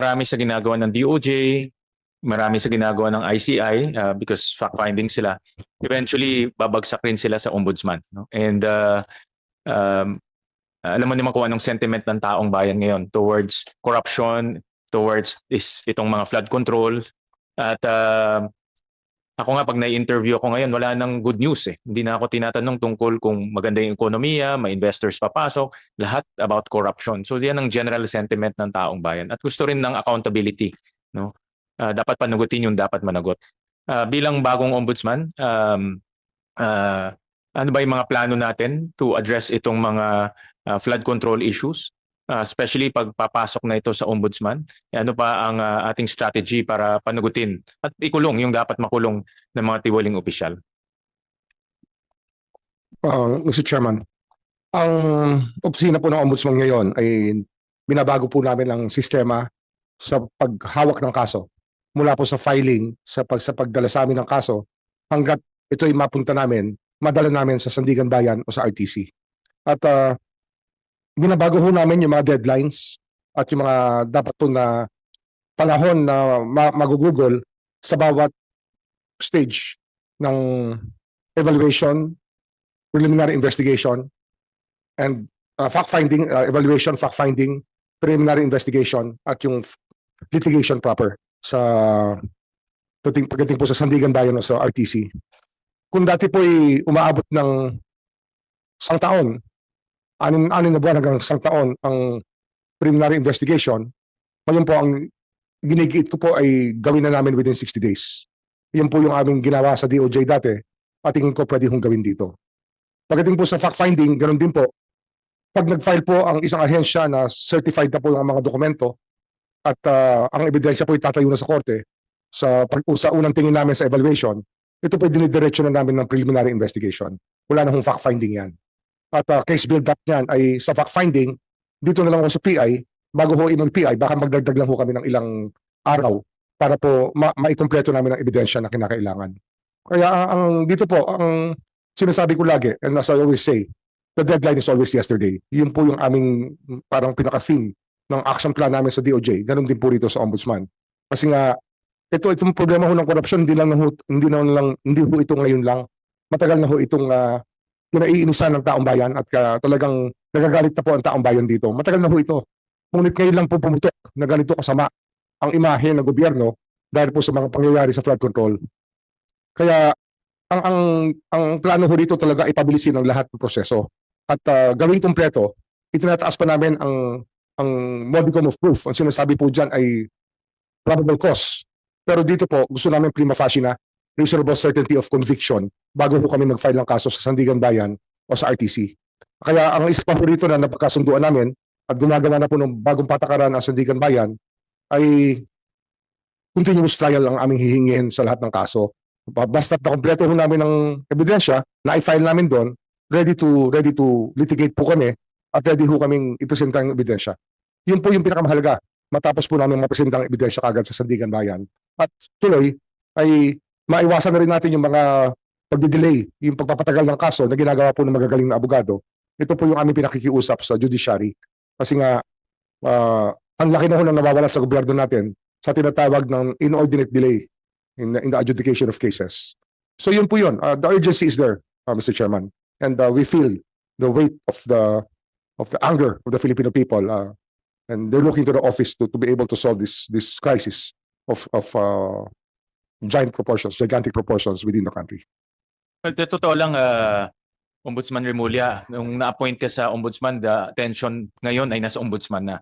marami sa ginagawa ng DOJ, marami sa ginagawa ng ICI because fact-finding sila. Eventually, babagsak rin sila sa ombudsman. No? And alam mo naman kung anong sentiment ng taong bayan ngayon towards corruption, towards itong mga flood control. At ako nga, pag na-interview ako ngayon, wala nang good news eh. Hindi na ako tinatanong tungkol kung maganda yung ekonomiya, may investors papasok, lahat about corruption. So yan ang general sentiment ng taong bayan. At gusto rin ng accountability. No? Dapat panagutin yung dapat managot. Bilang bagong ombudsman, ano ba yung mga plano natin to address itong mga flood control issues? Especially pag papasok na ito sa ombudsman, ano pa ang ating strategy para panagutin at ikulong yung dapat makulong ng mga tiwaling opisyal? Mr. Chairman, ang opisina po ng ombudsman ngayon ay binabago po namin ang sistema sa paghawak ng kaso. Mula po sa filing, sa pagdala sa amin ng kaso, hanggat ito ay mapunta namin, madala namin sa Sandigan Bayan o sa RTC. At binabago ho namin yung mga deadlines at yung mga dapat po na panahon na magugugol sa bawat stage ng evaluation, preliminary investigation, and fact-finding, evaluation, fact-finding, preliminary investigation, at yung litigation proper sa pagdating po sa Sandigan Bayan o sa RTC. Kung dati po ay umaabot ng 1 taon, 6 na buwan hanggang 1 taon ang preliminary investigation, ngayon po ang ginigiit ko po ay gawin na namin within 60 days. Yan po yung aming ginawa sa DOJ dati at tingin ko pwede hong gawin dito. Pagdating po sa fact-finding, ganun din po. Pag nag-file po ang isang ahensya na certified na po yung mga dokumento at ang ebidensya po itatayo na sa korte, sa unang tingin namin sa evaluation, ito po dinidiretso na namin ng preliminary investigation. Wala na hong fact-finding yan. At case build-up niyan ay sa fact-finding, dito na lang ako sa PI, bago ho mag-PI, baka magdagdag lang ho kami ng ilang araw para po maikumpleto namin ang ebidensya na kinakailangan. Kaya dito po, ang sinasabi ko lagi, and as I always say, the deadline is always yesterday. Yun po yung aming parang pinaka-theme ng action plan namin sa DOJ. Ganun din po rito sa Ombudsman. Kasi nga, itong problema ho ng korupsyon, hindi ho ito ngayon lang. Matagal na ho itong pinaiinisan ng taong bayan at talagang nagagalit na po ang taong bayan dito. Matagal na ho ito. Ngunit ngayon lang po pumutok na ganito kasama ang imahe ng gobyerno dahil po sa mga pangyayari sa flood control. Kaya ang plano ho dito talaga ipabilisin ang lahat ng proseso. At gawing kumpleto, itinataas pa namin ang modicum of proof. Ang sinasabi po dyan ay probable cause. Pero dito po, gusto namin prima facie na reasonable certainty of conviction bago po kami mag-file ng kaso sa Sandigan Bayan o sa RTC. Kaya ang isa pa po rito na napagkasunduan namin at gumagawa na po ng bagong patakaran ang Sandigan Bayan ay continuous trial ang aming hihingihin sa lahat ng kaso. Basta na kompleto ho namin ng ebidensya na i-file namin doon, ready to litigate po kami at ready ho kaming ipresenta ang ebidensya. Yun po yung pinakamahalaga. Matapos po namin mapresenta ang ebidensya kagad sa Sandigan Bayan. At tuloy ay maiwasan na rin natin yung mga pagdidelay, yung pagpapatagal ng kaso na ginagawa po ng magagaling na abogado. Ito po yung aming pinakikiusap sa judiciary. Kasi nga, ang laki na ho nang nawawala sa gobyerno natin sa tinatawag ng inordinate delay in the adjudication of cases. So yun po yun. The urgency is there, Mr. Chairman. And we feel the weight of the anger of the Filipino people. And they're looking to the office to be able to solve this crisis of gigantic proportions within the country. Well, totoo lang, Ombudsman Remulla, nung na-appoint ka sa Ombudsman, the attention ngayon ay nasa Ombudsman na.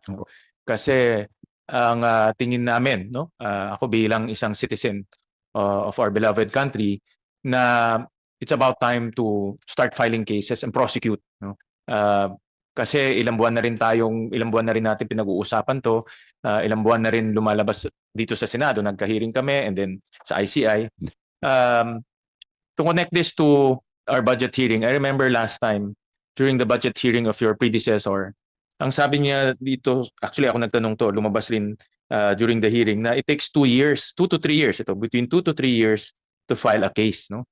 Kasi ang tingin namin, no, ako bilang isang citizen of our beloved country, na it's about time to start filing cases and prosecute. No? Kasi ilang buwan na rin natin pinag-uusapan to, ilang buwan na rin lumalabas dito sa Senado, nagka-hearing kami, and then sa ICI. To connect this to our budget hearing, I remember last time, during the budget hearing of your predecessor, ang sabi niya dito, actually ako nagtanong to, lumabas rin during the hearing, na it takes 2 to 3 years, between 2 to 3 years to file a case. No?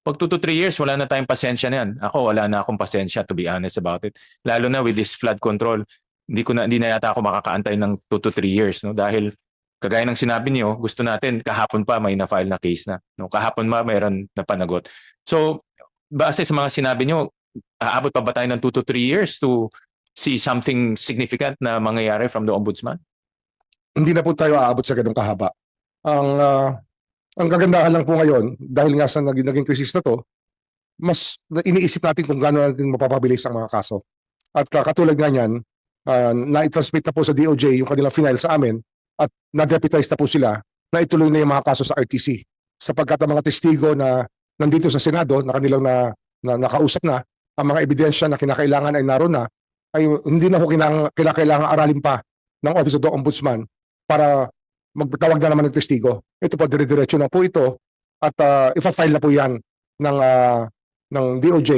Pag 2 to 3 years, wala na tayong pasensya na yan. Ako, wala na akong pasensya, to be honest about it. Lalo na with this flood control. hindi na yata ako makakaantay ng 2 to 3 years, no? Dahil kagaya ng sinabi niyo, gusto natin kahapon pa may na-file na case na, no? Kahapon mayroon na panagot. So, base sa mga sinabi niyo, aabot pa ba tayo ng 2 to 3 years to see something significant na mangyayari from the ombudsman? Hindi na po tayo aabot sa ganung kahaba. Ang kagandahan lang po ngayon, dahil nga sa naging krisis na to, mas iniisip natin kung gaano natin mapapabilis ang mga kaso. At katulad nga niyan, na-transmit na po sa DOJ yung kanilang final sa amin at na-deputize na po sila na ituloy na yung mga kaso sa RTC. Sapagkat ang mga testigo na nandito sa Senado na kanilang nakausap na, ang mga ebidensya na kinakailangan ay naroon na, ay hindi na po kinakailangan aralin pa ng Office of the Ombudsman para magtawag na naman ng testigo. Ito po, dire-diretso na po ito at ifa-file na po yan ng DOJ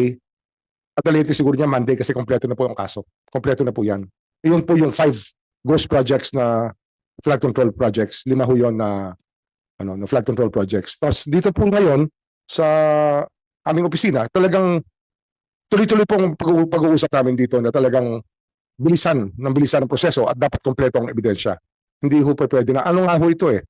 at lately siguro niya Monday kasi kompleto na po ang kaso. Kompleto na po yan. Iyon po yung 5 ghost projects na flood control projects. 5 ho yun na flood control projects. Tapos dito po ngayon sa aming opisina, talagang tuloy-tuloy pong pag-uusap namin dito na talagang bilisan ng proseso at dapat kompleto ang ebidensya. Hindi ho pwede na. Ano nga ho ito eh?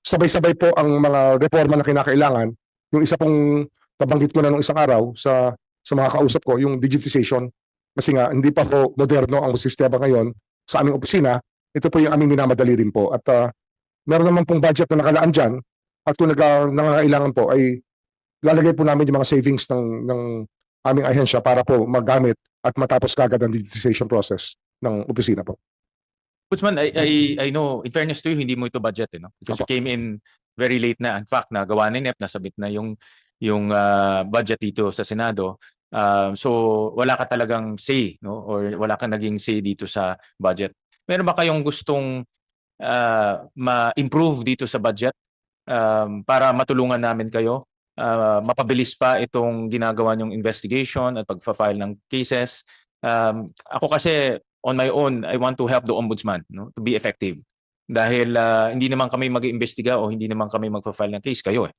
Sabay-sabay po ang mga reforma na kinakailangan. Yung isa pong nabanggit ko na nung isang araw sa mga kausap ko, yung digitization. Kasi nga, hindi pa po moderno ang sistema ngayon sa aming opisina. Ito po yung aming minamadali rin po. At meron naman pong budget na nakalaan dyan. At kung nangangailangan po, ay lalagay po namin yung mga savings ng aming ahensya para po magamit at matapos kagad ang digitization process ng opisina po. Ombudsman, I know, in fairness to you, hindi mo ito budget, no? Because you came in very late na. In fact, nagawa ni NEP, nasabit na yung budget dito sa Senado. So, wala ka talagang say, no? Or wala ka naging say dito sa budget. Meron ba kayong gustong ma-improve dito sa budget para matulungan namin kayo? Mapabilis pa itong ginagawa niyong investigation at pagfa-file ng cases. Ako kasi, on my own, I want to help the ombudsman, no, to be effective. Dahil hindi naman kami mag-iimbestiga o hindi naman kami magpa-file ng case, kayo eh.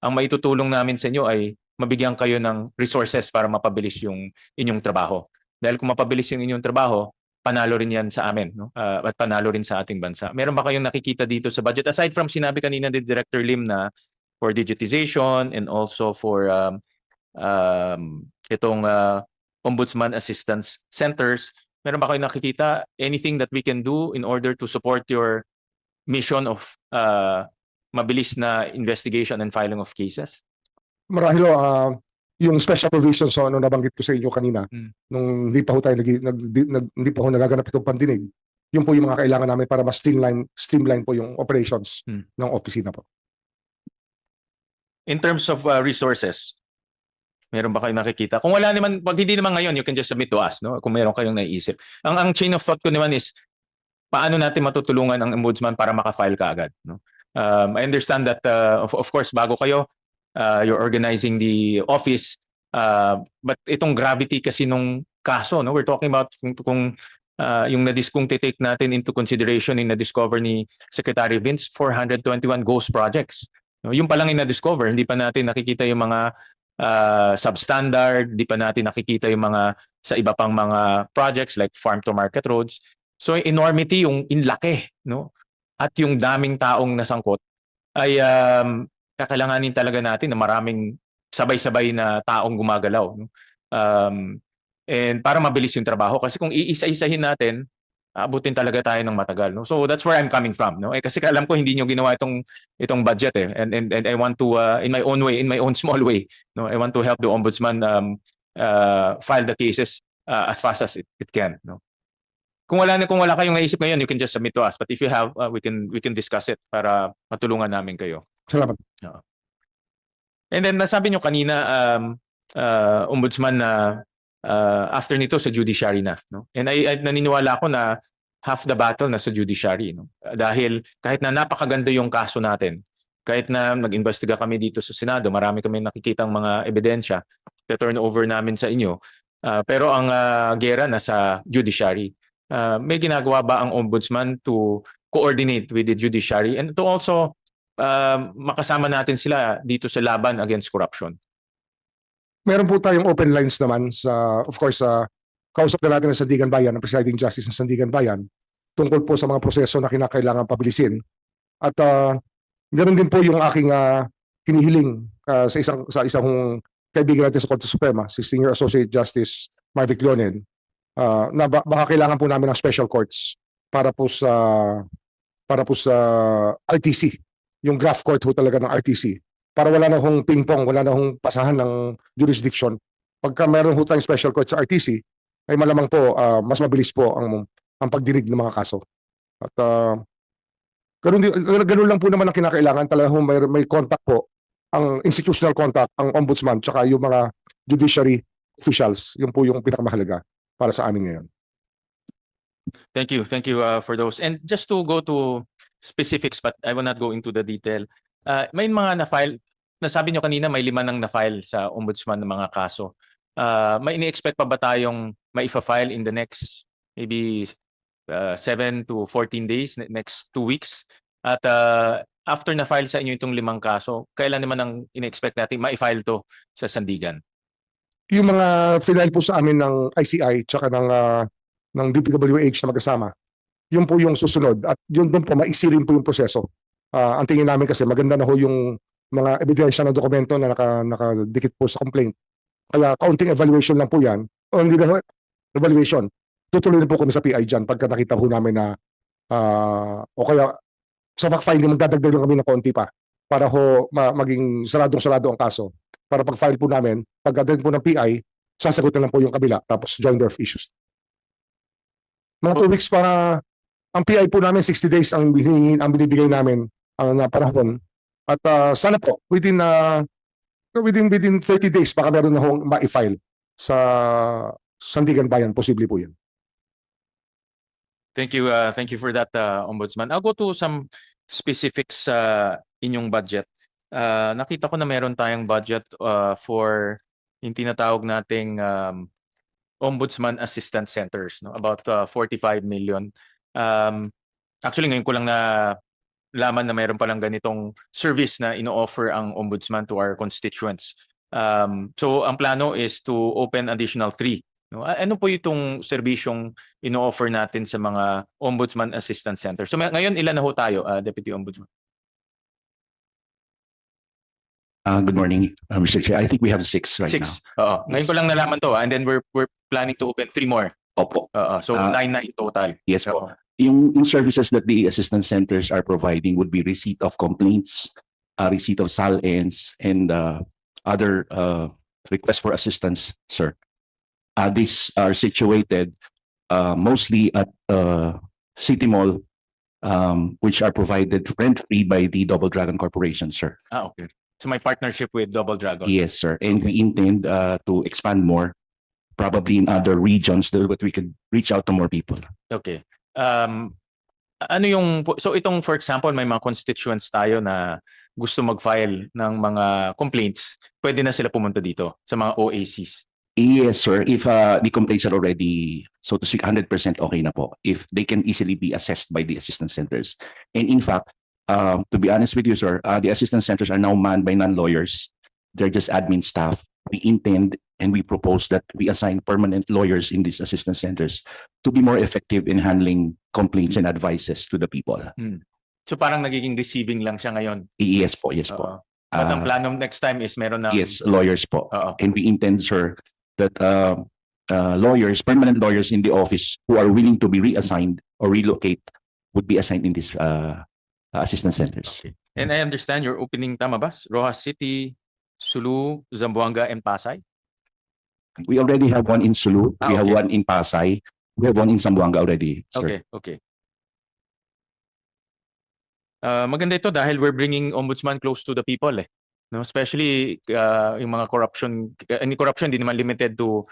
Ang maitutulong namin sa inyo ay mabigyan kayo ng resources para mapabilis yung inyong trabaho. Dahil kung mapabilis yung inyong trabaho, panalo rin yan sa amin, no? At panalo rin sa ating bansa. Meron ba kayong nakikita dito sa budget? Aside from sinabi kanina ni Director Lim na for digitization and also for itong Ombudsman Assistance Centers, meron ba kayong nakikita anything that we can do in order to support your mission of mabilis na investigation and filing of cases? Marahil yung special provisions so, nabanggit ko sa inyo kanina nung hindi pa ho tayo hindi pa ho nagaganap itong pandinig. Yun po yung mga kailangan namin para mas streamline po yung operations ng opisina po. In terms of resources, meron ba kayong nakikita? Kung wala naman, pag hindi naman ngayon, you can just submit to us, no? Kung meron kayong naiisip. Ang chain of thought ko naman is, paano natin matutulungan ang ombudsman para makafile ka agad, no? I understand that, of course, bago kayo, you're organizing the office, but itong gravity kasi nung kaso, no? We're talking about kung kung take natin into consideration yung na-discover ni Secretary Vince, 421 ghost projects. No? Yung pa lang yung na-discover, hindi pa natin nakikita yung mga substandard, di pa natin nakikita yung mga sa iba pang mga projects like farm to market roads. So enormity, yung inlaki, no? At yung daming taong nasangkot ay kakailanganin talaga natin na maraming sabay-sabay na taong gumagalaw, no? And para mabilis yung trabaho kasi kung iisa-isahin natin, abutin talaga tayo ng matagal, no? So that's where I'm coming from, no? Kasi alam ko hindi niyo ginawa itong budget eh. And I want to in my own way, in my own small way, no? I want to help the ombudsman file the cases as fast as it can, no? Kung wala kayong naisip ngayon, you can just submit to us. But if you have, we can discuss it para matulungan namin kayo. Salamat. And then nasabi niyo kanina ombudsman na after nito sa judiciary na, no? And I naniniwala ako na half the battle na sa judiciary, no? Dahil kahit na napakaganda yung kaso natin, kahit na nag-imbestiga kami dito sa Senado, marami kami nakikitang mga ebidensya, turn over namin sa inyo. Pero ang gera na sa judiciary. May ginagawa ba ang ombudsman to coordinate with the judiciary and to also makasama natin sila dito sa laban against corruption? Meron po tayong open lines naman sa, of course, kausap na natin ang Sandigan Bayan, ang Presiding Justice ng Sandigan Bayan, tungkol po sa mga proseso na kinakailangan pabilisin. At ganoon din po yung aking hinihiling sa isang kaibigan natin sa Korte Suprema, si Senior Associate Justice Marvic Leonen, na baka kailangan po namin ng special courts para po sa RTC, yung draft court ho talaga ng RTC, para wala na hong ping-pong, wala na hong pasahan ng jurisdiction. Pagka meron ho tayong special court sa RTC, ay malamang po mas mabilis po ang pagdinig ng mga kaso. At ganun lang po naman ang kinakailangan. Talagang may contact po, ang institutional contact, ang ombudsman, tsaka yung mga judiciary officials. Yun po yung pinakamahalaga para sa amin ngayon. Thank you for those. And just to go to specifics, but I will not go into the detail. May mga na-file, nasabi nyo kanina may 5 nang na-file sa ombudsman ng mga kaso. May ini-expect pa ba tayong maifa-file in the next maybe 7 to 14 days, next 2 weeks? At after na-file sa inyo itong 5 kaso, kailan naman ang ini-expect natin ma-file to sa Sandigan? Yung mga final po sa amin ng ICI tsaka ng DPWH na magkasama, yun po yung susunod. At yun doon po, maisirin po yung proseso. Ang tingin namin kasi maganda na ho yung mga ebidensya ng dokumento na nakadikit po sa complaint. Kaya kaunting evaluation lang po yan. O hindi na evaluation. Tutuloy na po kami sa PI dyan pagka nakita po namin na o kaya sa fact-finding magdadagdag lang kami ng kaunti pa para ho maging saradong-sarado ang kaso. Para pag-file po namin, pagdadagdag po ng PI, sasagot na lang po yung kabila tapos joinder of issues. Mga 2 weeks para ang PI po namin 60 days ang binibigay namin na panahon. At sana po within 30 days baka meron na hong ma-file sa Sandigan Bayan, posible po yan. Thank you for that, Ombudsman. I'll go to some specifics sa inyong budget. Nakita ko na meron tayong budget for yung tinatawag nating Ombudsman Assistant Centers, no? About 45 million. Actually, ngayon ko lang na laman na meron palang ganitong service na ino-offer ang Ombudsman to our constituents. So, ang plano is to open additional 3. No? Ano po itong serbisyong ino-offer natin sa mga Ombudsman Assistant Centers? So, ngayon, ilan na ho tayo, Deputy Ombudsman? Good morning, Mr. Chair. I think we have 6 right 6. now. Oo. Ngayon ko lang nalaman to. And then we're planning to open 3 more. Opo. So 9 na in total. Yes po. Yung services that the assistance centers are providing would be receipt of complaints, receipt of SAL-ins, and other requests for assistance, sir. These are situated mostly at City Mall, which are provided rent-free by the Double Dragon Corporation, sir. Okay. So may partnership with Double Dragon. Yes, sir. And we intend to expand more, probably in other regions, so that we could reach out to more people. Okay. Ano yung, so itong for example, may mga constituents tayo na gusto mag-file ng mga complaints, pwede na sila pumunta dito sa mga OACs? Yes, sir. If the complaints are already, so to speak, 100% okay na po. If they can easily be assessed by the assistance centers. And in fact, to be honest with you, sir, the assistance centers are now manned by non-lawyers. They're just admin staff. We intend and we propose that we assign permanent lawyers in these assistance centers to be more effective in handling complaints and advices to the people. So parang nagiging receiving lang siya ngayon? Yes po, yes po. At ang plano next time is meron na... Yes, lawyers po. Oo. And we intend, sir, that lawyers, permanent lawyers in the office who are willing to be reassigned or relocate would be assigned in these assistance centers. Okay. And I understand you're opening, tama ba? Rojas City, Sulu, Zamboanga, and Pasay? We already have one in Sulu. We have okay. one in Pasay. We have one in Zamboanga already, sir. Okay. Maganda ito dahil we're bringing Ombudsman close to the people eh. No, especially yung mga corruption, corruption hindi naman limited to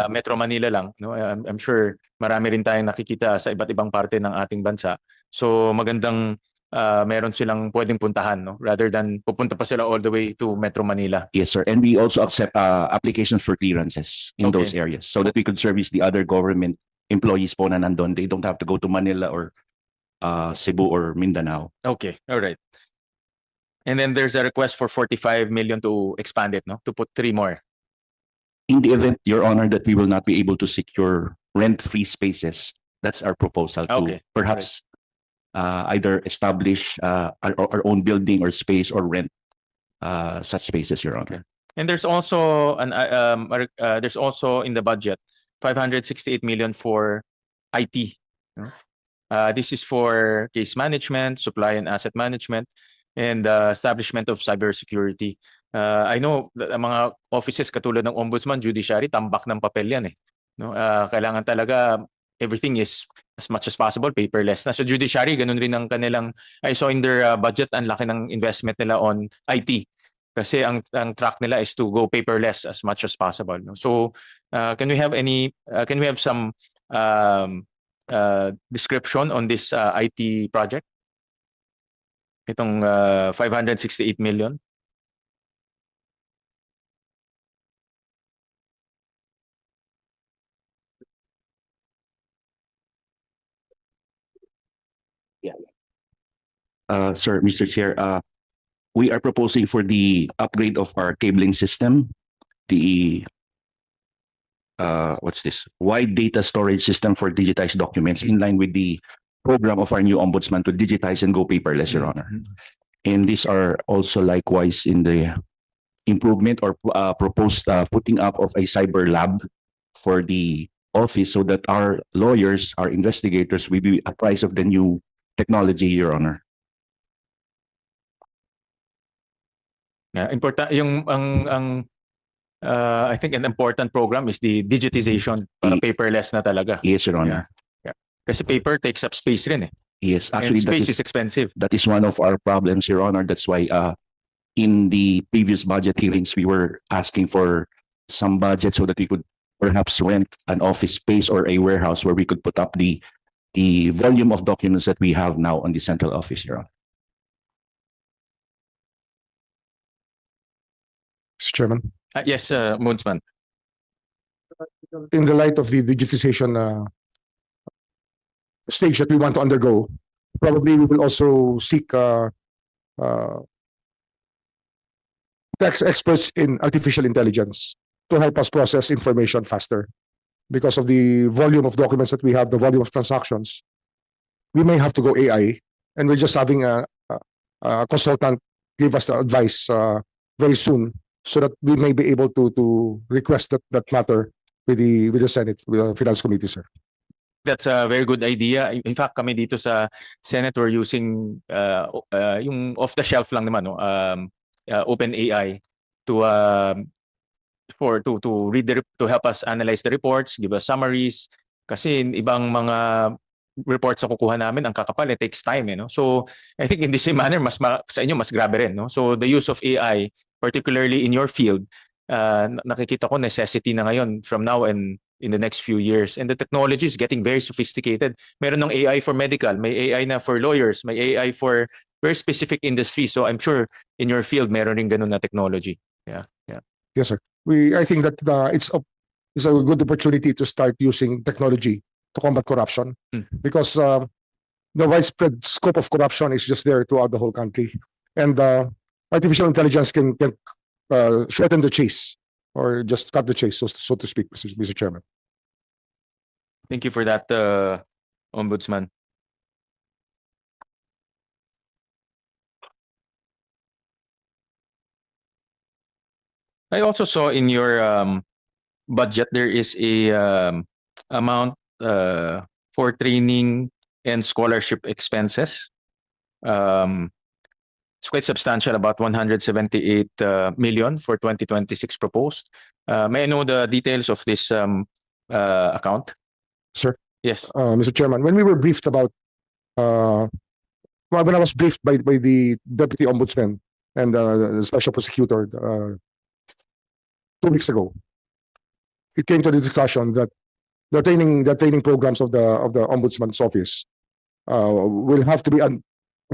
Metro Manila lang, no. I'm sure marami rin tayong nakikita sa iba't ibang parte ng ating bansa. So magandang meron silang pwedeng puntahan, no, rather than pupunta pa sila all the way to Metro Manila. Yes, sir. And we also accept applications for clearances in those areas so that we could service the other government employees po na nandun. They don't have to go to Manila or Cebu or Mindanao. Okay, all right. And then there's a request for 45 million to expand it, no, to put 3 more. In the event, Your Honor, that we will not be able to secure rent-free spaces, that's our proposal to Okay. perhaps either establish our own building or space or rent such spaces, Your Honor. And there's also there's also in the budget 568 million for IT. no? This is for case management, supply and asset management, and establishment of cybersecurity. I know ang mga offices katulad ng Ombudsman, Judiciary, tambak ng papel yan eh. No? Kailangan talaga everything is as much as possible paperless na. So Judiciary, ganun rin ang kanilang, I saw in their budget, ang laki ng investment nila on IT. Kasi ang track nila is to go paperless as much as possible. No? So can we have some description on this IT project? Itong 568 million. Sir, Mr. Chair, we are proposing for the upgrade of our cabling system, the what's this? Wide data storage system for digitized documents in line with the program of our new ombudsman to digitize and go paperless, Your Honor. And these are also likewise in the improvement or proposed putting up of a cyber lab for the office so that our lawyers, our investigators will be apprised of the new technology, Your Honor. Yeah, important yung I think an important program is the digitization para paperless na talaga. Yes, Your Honor. Kasi paper takes up space rin eh. Yes, And actually, space is expensive. that is one of our problems, Your Honor. That's why in the previous budget hearings, we were asking for some budget so that we could perhaps rent an office space or a warehouse where we could put up the volume of documents that we have now on the central office, Your Honor. Mr. Chairman, Yes, Ombudsman. in the light of the digitization stage that we want to undergo, probably we will also seek tax experts in artificial intelligence to help us process information faster. Because of the volume of documents that we have, the volume of transactions, we may have to go AI, and we're just having a consultant give us the advice very soon, so that we may be able to request that matter with the Senate, with the Finance Committee, sir. That's a very good idea. In fact, kami dito sa Senate we're using yung off the shelf lang naman, no? Open AI to read to help us analyze the reports, give us summaries. Kasi ibang mga reports na kukuha namin, ang kakapal, it takes time, no? So I think in the same manner, sa inyo mas grabe rin, no? So the use of AI, particularly in your field, nakikita ko necessity na ngayon from now and in the next few years. And the technology is getting very sophisticated. Meron ng AI for medical, may AI na for lawyers, may AI for very specific industries. So I'm sure in your field, meron rin ganun na technology. Yeah. Yes, sir. I think that it's a good opportunity to start using technology to combat corruption, because the widespread scope of corruption is just there throughout the whole country, and artificial intelligence can shorten the chase or just cut the chase, so to speak, Mr. Chairman. Thank you for that, Ombudsman. I also saw in your budget there is a amount for training and scholarship expenses. It's quite substantial, about 178 million for 2026 proposed. May I know the details of this account? Sir? Yes. Mr. Chairman, when we were briefed about, when I was briefed by the Deputy Ombudsman and the Special Prosecutor 2 weeks ago, it came to the discussion that the training programs of the Ombudsman's office will have to be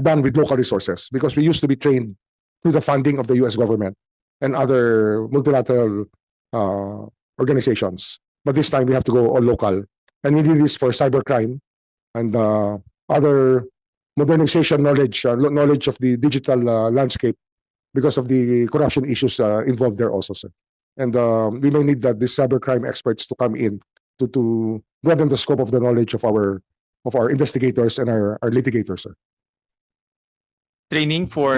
done with local resources, because we used to be trained through the funding of the US government and other multilateral organizations. But this time we have to go all local. And we did this for cybercrime and other modernization knowledge of the digital landscape, because of the corruption issues involved there also, sir. And we may need these cybercrime experts to come in to broaden the scope of the knowledge of our investigators and our litigators, sir. Training for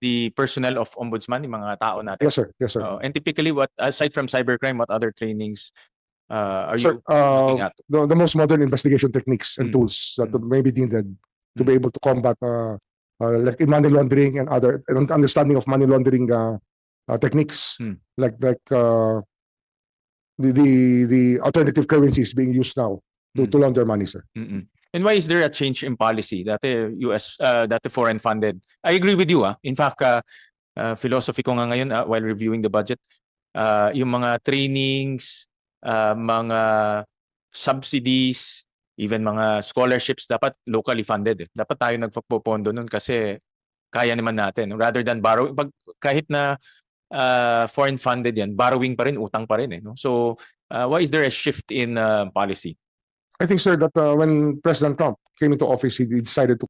the personnel of ombudsman, yung mga tao natin. Yes, sir. Yes, sir. And typically, what aside from cybercrime, what other trainings are Sir, you looking at? the most modern investigation techniques and Mm. tools that Mm. may be needed to be Mm. able to combat like money laundering and other and understanding of money laundering techniques, Mm. like the alternative currencies being used now to Mm. launder money, sir. Mm-mm. And why is there a change in policy? Dati dati foreign funded. I agree with you. In fact, philosophy ko nga ngayon while reviewing the budget, yung mga trainings, mga subsidies, even mga scholarships dapat locally funded. Dapat tayo nagpopondo nun kasi kaya naman natin rather than borrow. Kahit na foreign funded yan, borrowing pa rin, utang pa rin no? So why is there a shift in policy? I think, sir, that when President Trump came into office, he decided to